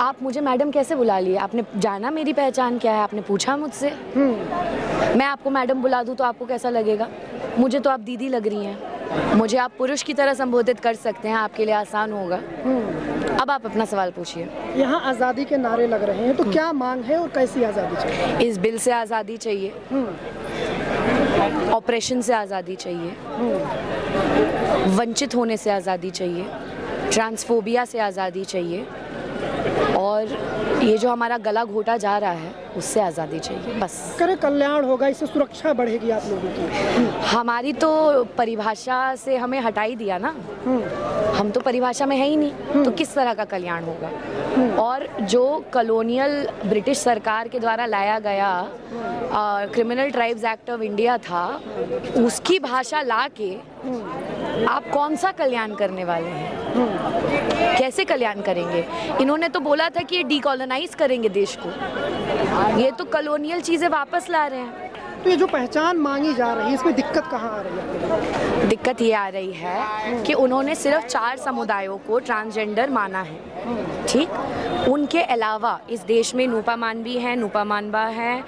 आप मुझे मैडम कैसे बुला लिए? आपने जाना मेरी पहचान क्या है? आपने पूछा मुझसे? मैं आपको मैडम बुला दूं तो आपको कैसा लगेगा? मुझे तो आप दीदी लग रही हैं। मुझे आप पुरुष की तरह संबोधित कर सकते हैं, आपके लिए आसान होगा। अब आप अपना सवाल पूछिए। यहाँ आज़ादी के नारे लग रहे हैं, तो क्या मांग है और कैसी आज़ादी चाहिए? इस बिल से आज़ादी चाहिए, ऑपरेशन से आज़ादी चाहिए, वंचित होने से आज़ादी चाहिए, ट्रांसफोबिया से आज़ादी चाहिए, और ये जो हमारा गला घोटा जा रहा है उससे आज़ादी चाहिए, बस। करे कल्याण होगा, इससे सुरक्षा बढ़ेगी आप लोगों की। हमारी तो परिभाषा से हमें हटा ही दिया ना, हम तो परिभाषा में है ही नहीं, तो किस तरह का कल्याण होगा? और जो कॉलोनियल ब्रिटिश सरकार के द्वारा लाया गया criminal tribes act of India था, उसकी भाषा ला के आप कौन सा कल्याण करने वाले हैं? कैसे कल्याण करेंगे? इन्होंने तो बोला था कि ये डीकॉलोनाइज करेंगे देश को, ये तो कॉलोनियल चीज़ें वापस ला रहे हैं। तो ये जो पहचान मांगी जा रही है, इसमें दिक्कत कहाँ आ रही है? दिक्कत ये आ रही है कि उन्होंने सिर्फ 4 समुदायों को ट्रांसजेंडर माना है, ठीक? उनके अलावा इस देश में नूपा मानवी है, नूपा मानवा है,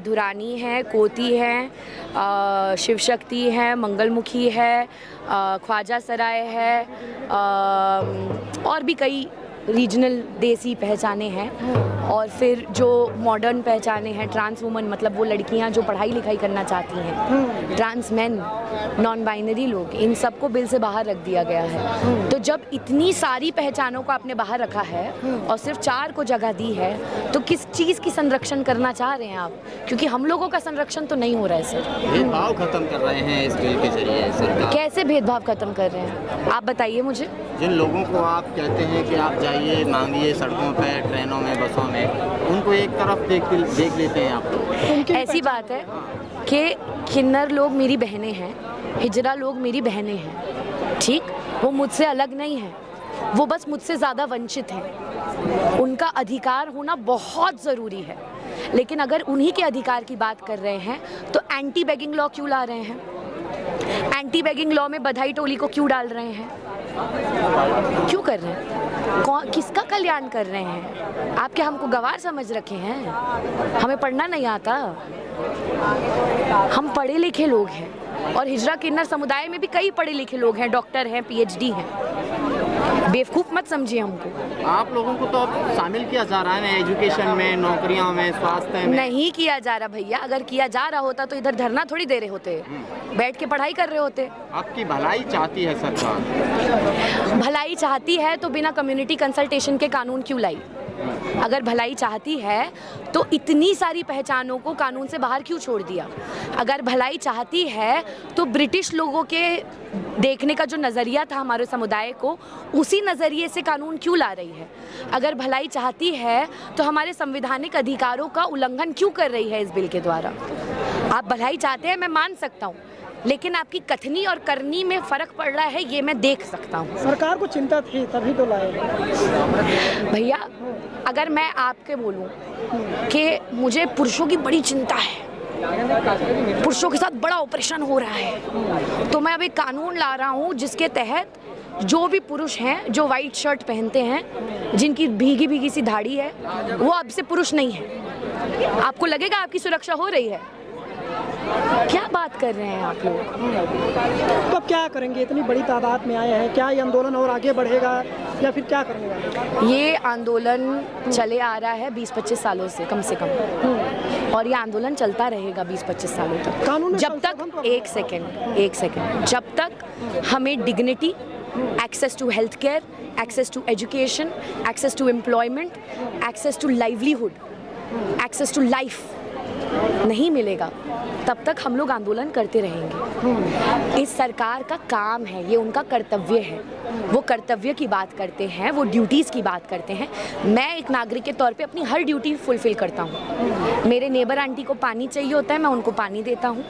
धुरानी है, कोती है, शिव शक्ति है, मंगलमुखी है, ख्वाजा सराय है, और भी कई रीजनल देसी पहचाने हैं, और फिर जो मॉडर्न पहचाने हैं, ट्रांस वुमन मतलब वो लड़कियां जो पढ़ाई लिखाई करना चाहती हैं, ट्रांस मैन, नॉन बाइनरी लोग, इन सबको बिल से बाहर रख दिया गया है। तो जब इतनी सारी पहचानों को आपने बाहर रखा है और सिर्फ 4 को जगह दी है, तो किस चीज़ की संरक्षण करना चाह रहे हैं आप? क्योंकि हम लोगों का संरक्षण तो नहीं हो रहा है सर। भेदभाव खत्म कर रहे हैं इस बिल के जरिए सरकार। कैसे भेदभाव खत्म कर रहे हैं आप बताइए मुझे। जिन लोगों को आप कहते हैं कि आप जाइए मांगिए सड़कों पर, ट्रेनों में, बसों में, उनको एक तरफ देख लेते हैं आप लोग। ऐसी बात है कि किन्नर लोग मेरी बहनें हैं, हिजरा लोग मेरी बहनें हैं, ठीक? वो मुझसे अलग नहीं है, वो बस मुझसे ज़्यादा वंचित हैं। उनका अधिकार होना बहुत ज़रूरी है, लेकिन अगर उन्हीं के अधिकार की बात कर रहे हैं तो एंटी बेगिंग लॉ क्यों ला रहे हैं? एंटी बेगिंग लॉ में बधाई टोली को क्यों डाल रहे हैं? क्यों कर रहे हैं? किसका कल्याण कर रहे हैं? आप क्या हमको गवार समझ रखे हैं? हमें पढ़ना नहीं आता? हम पढ़े लिखे लोग हैं, और हिजरा किन्नर समुदाय में भी कई पढ़े लिखे लोग हैं, डॉक्टर हैं, PhD हैं। बेवकूफ़ मत समझिए हमको। आप लोगों को तो अब शामिल किया जा रहा है ना, एजुकेशन में, नौकरियों में, स्वास्थ्य में। नहीं किया जा रहा भैया। अगर किया जा रहा होता तो इधर धरना थोड़ी दे रहे होते, बैठ के पढ़ाई कर रहे होते। आपकी भलाई चाहती है सरकार। भलाई चाहती है तो बिना कम्युनिटी कंसल्टेशन के कानून क्यों लाई? अगर भलाई चाहती है तो इतनी सारी पहचानों को कानून से बाहर क्यों छोड़ दिया? अगर भलाई चाहती है तो ब्रिटिश लोगों के देखने का जो नज़रिया था हमारे समुदाय को, उसी नज़रिए से कानून क्यों ला रही है? अगर भलाई चाहती है तो हमारे संवैधानिक अधिकारों का उल्लंघन क्यों कर रही है इस बिल के द्वारा? आप भलाई चाहते हैं, मैं मान सकता हूँ, लेकिन आपकी कथनी और करनी में फ़र्क पड़ रहा है, ये मैं देख सकता हूँ। सरकार को चिंता थी तभी तो लाए। भैया अगर मैं आपके बोलूं कि मुझे पुरुषों की बड़ी चिंता है, पुरुषों के साथ बड़ा ऑपरेशन हो रहा है, तो मैं अब एक कानून ला रहा हूँ जिसके तहत जो भी पुरुष हैं जो वाइट शर्ट पहनते हैं, जिनकी भीगी भीगी सी दाढ़ी है, वो अब से पुरुष नहीं है। आपको लगेगा आपकी सुरक्षा हो रही है? क्या बात कर रहे हैं आप लोग? तो अब क्या करेंगे? इतनी बड़ी तादाद में आए हैं, क्या ये आंदोलन और आगे बढ़ेगा या फिर क्या करने वाले? ये आंदोलन चले आ रहा है 20-25 सालों से कम से कम, और ये आंदोलन चलता रहेगा 20-25 सालों तक। कानून जब तक एक सेकेंड जब तक हमें dignity, access to health care, access to education, access to employment, access to livelihood, access to life नहीं मिलेगा, तब तक हम लोग आंदोलन करते रहेंगे। इस सरकार का काम है, ये उनका कर्तव्य है, वो कर्तव्य की बात करते हैं, वो ड्यूटीज़ की बात करते हैं। मैं एक नागरिक के तौर पे अपनी हर ड्यूटी फुलफिल करता हूँ। मेरे नेबर आंटी को पानी चाहिए होता है, मैं उनको पानी देता हूँ।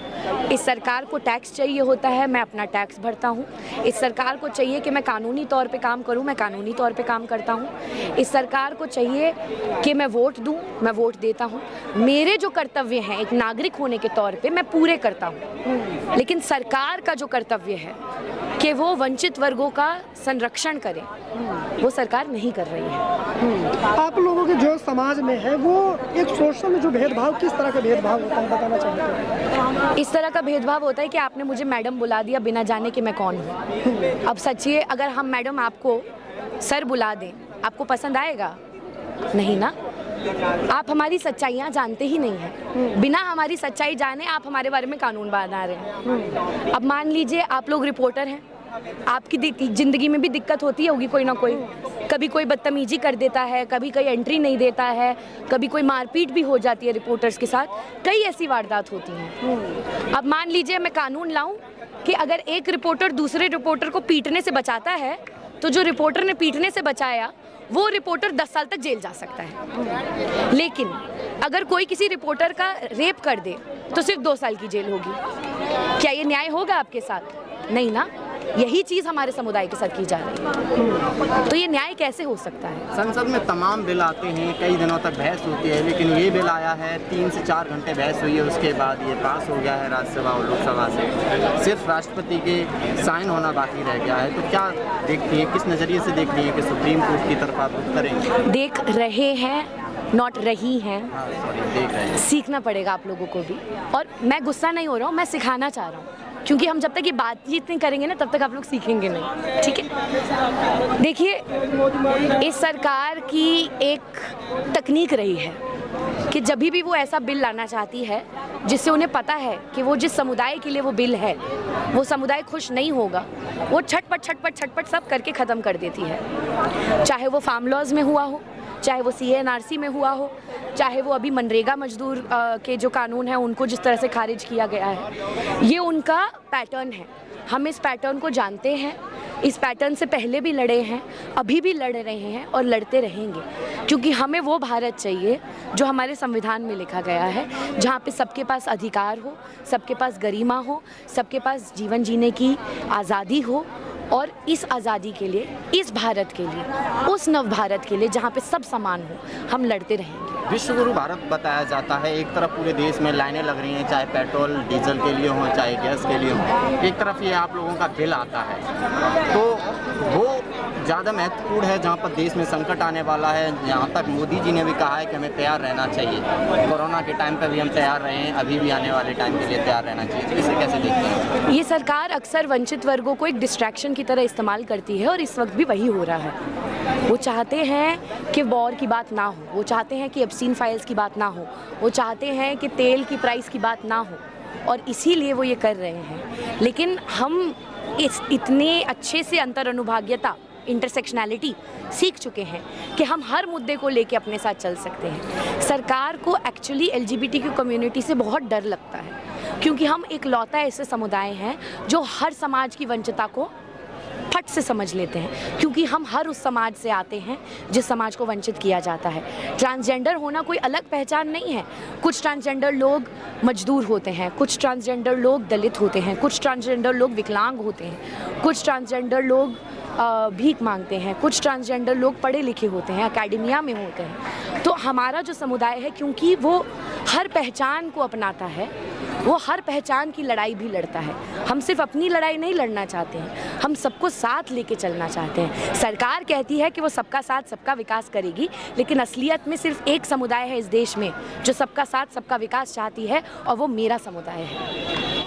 इस सरकार को टैक्स चाहिए होता है, मैं अपना टैक्स भरता हूँ। इस सरकार को चाहिए कि मैं कानूनी तौर पे काम करूँ, मैं कानूनी तौर पे काम करता हूँ। इस सरकार को चाहिए कि मैं वोट दूँ, मैं वोट देता हूँ। मेरे जो कर्तव्य कर्तव्य हैं एक नागरिक होने के तौर पे मैं पूरे करता हूँ, लेकिन सरकार का जो कर्तव्य है कि वो वंचित वर्गों का संरक्षण करे, वो सरकार नहीं कर रही है। आप लोगों के जो समाज में है वो एक सोशल में जो भेदभाव, किस तरह का भेदभाव होता है बताना चाहेंगे? इस तरह का भेदभाव होता है कि आपने मुझे मैडम बुला दिया बिना जाने कि मैं कौन हूँ। अब सच्चिए, अगर हम मैडम आपको सर बुला दें, आपको पसंद आएगा? नहीं ना। आप हमारी सच्चाइयाँ जानते ही नहीं हैं। बिना हमारी सच्चाई जाने आप हमारे बारे में कानून बना रहे हैं। अब मान लीजिए आप लोग रिपोर्टर हैं, आपकी ज़िंदगी में भी दिक्कत होती होगी कोई ना कोई। कभी कोई बदतमीजी कर देता है, कभी कोई एंट्री नहीं देता है, कभी कोई मारपीट भी हो जाती है रिपोर्टर्स के साथ, कई ऐसी वारदात होती हैं। अब मान लीजिए मैं कानून लाऊं कि अगर एक रिपोर्टर दूसरे रिपोर्टर को पीटने से बचाता है, तो जो रिपोर्टर ने पीटने से बचाया वो रिपोर्टर 10 साल तक जेल जा सकता है। लेकिन अगर कोई किसी रिपोर्टर का रेप कर दे तो सिर्फ 2 साल की जेल होगी। क्या ये न्याय होगा आपके साथ? नहीं ना। यही चीज़ हमारे समुदाय के साथ की जा रही है, तो ये न्याय कैसे हो सकता है? संसद में तमाम बिल आते हैं, कई दिनों तक बहस होती है, लेकिन ये बिल आया है 3 से 4 घंटे बहस हुई है, उसके बाद ये पास हो गया है राज्यसभा और लोकसभा से। सिर्फ राष्ट्रपति के साइन होना बाकी रह गया है। तो क्या देखती हैं, किस नज़रिए से देखती हैं कि सुप्रीम कोर्ट की तरफ आप रुख करेंगे? देख रहे हैं, नॉट रही हैं। देख रहे हैं। सीखना पड़ेगा आप लोगों को भी। और मैं गुस्सा नहीं हो रहा हूँ, मैं सिखाना चाह रहा हूँ, क्योंकि हम जब तक ये बातचीत नहीं करेंगे ना तब तक आप लोग सीखेंगे नहीं। ठीक है, देखिए, इस सरकार की एक तकनीक रही है कि जब भी वो ऐसा बिल लाना चाहती है जिससे उन्हें पता है कि वो जिस समुदाय के लिए वो बिल है वो समुदाय खुश नहीं होगा, वो छटपट सब करके ख़त्म कर देती है। चाहे वो फार्म लॉज में हुआ हो, चाहे वो CANRC में हुआ हो, चाहे वो अभी मनरेगा मजदूर के जो कानून है उनको जिस तरह से खारिज किया गया है, ये उनका पैटर्न है। हम इस पैटर्न को जानते हैं, इस पैटर्न से पहले भी लड़े हैं, अभी भी लड़ रहे हैं और लड़ते रहेंगे, क्योंकि हमें वो भारत चाहिए जो हमारे संविधान में लिखा गया है, जहाँ पे सबके पास अधिकार हो, सबके पास गरिमा हो, सबके पास जीवन जीने की आज़ादी हो। और इस आज़ादी के लिए, इस भारत के लिए, उस नव भारत के लिए जहाँ पे सब समान हो, हम लड़ते रहेंगे। विश्व गुरु भारत बताया जाता है। एक तरफ पूरे देश में लाइनें लग रही हैं, चाहे पेट्रोल डीजल के लिए हो, चाहे गैस के लिए हो। एक तरफ ये आप लोगों का बिल आता है, तो वो ज़्यादा महत्वपूर्ण है जहाँ पर देश में संकट आने वाला है। यहाँ तक मोदी जी ने भी कहा है कि हमें तैयार रहना चाहिए। कोरोना के टाइम पर भी हम तैयार रहे हैं, अभी भी आने वाले टाइम के लिए तैयार रहना चाहिए। इसे कैसे देखते हैं? ये सरकार अक्सर वंचित वर्गों को एक डिस्ट्रैक्शन की तरह इस्तेमाल करती है और इस वक्त भी वही हो रहा है। वो चाहते हैं कि वॉर की बात ना हो, वो चाहते हैं कि एप्स्टीन फाइल्स की बात ना हो, वो चाहते हैं कि तेल की प्राइस की बात ना हो, और इसीलिए वो ये कर रहे हैं। लेकिन हम इतने अच्छे से अंतर अनुभाग्यता, इंटरसेक्शनैलिटी सीख चुके हैं कि हम हर मुद्दे को लेके अपने साथ चल सकते हैं। सरकार को एक्चुअली LGBTQ कम्युनिटी से बहुत डर लगता है, क्योंकि हम एक लौता ऐसे समुदाय हैं जो हर समाज की वंचितता को फट से समझ लेते हैं, क्योंकि हम हर उस समाज से आते हैं जिस समाज को वंचित किया जाता है। ट्रांसजेंडर होना कोई अलग पहचान नहीं है। कुछ ट्रांसजेंडर लोग मजदूर होते हैं, कुछ ट्रांसजेंडर लोग दलित होते हैं, कुछ ट्रांसजेंडर लोग विकलांग होते हैं, कुछ ट्रांसजेंडर लोग भीख मांगते हैं, कुछ ट्रांसजेंडर लोग पढ़े लिखे होते हैं, एकेडमिया में होते हैं। तो हमारा जो समुदाय है, क्योंकि वो हर पहचान को अपनाता है, वो हर पहचान की लड़ाई भी लड़ता है। हम सिर्फ अपनी लड़ाई नहीं लड़ना चाहते हैं, हम सबको साथ लेके चलना चाहते हैं। सरकार कहती है कि वो सबका साथ सबका विकास करेगी, लेकिन असलियत में सिर्फ एक समुदाय है इस देश में जो सबका साथ सबका विकास चाहती है, और वो मेरा समुदाय है।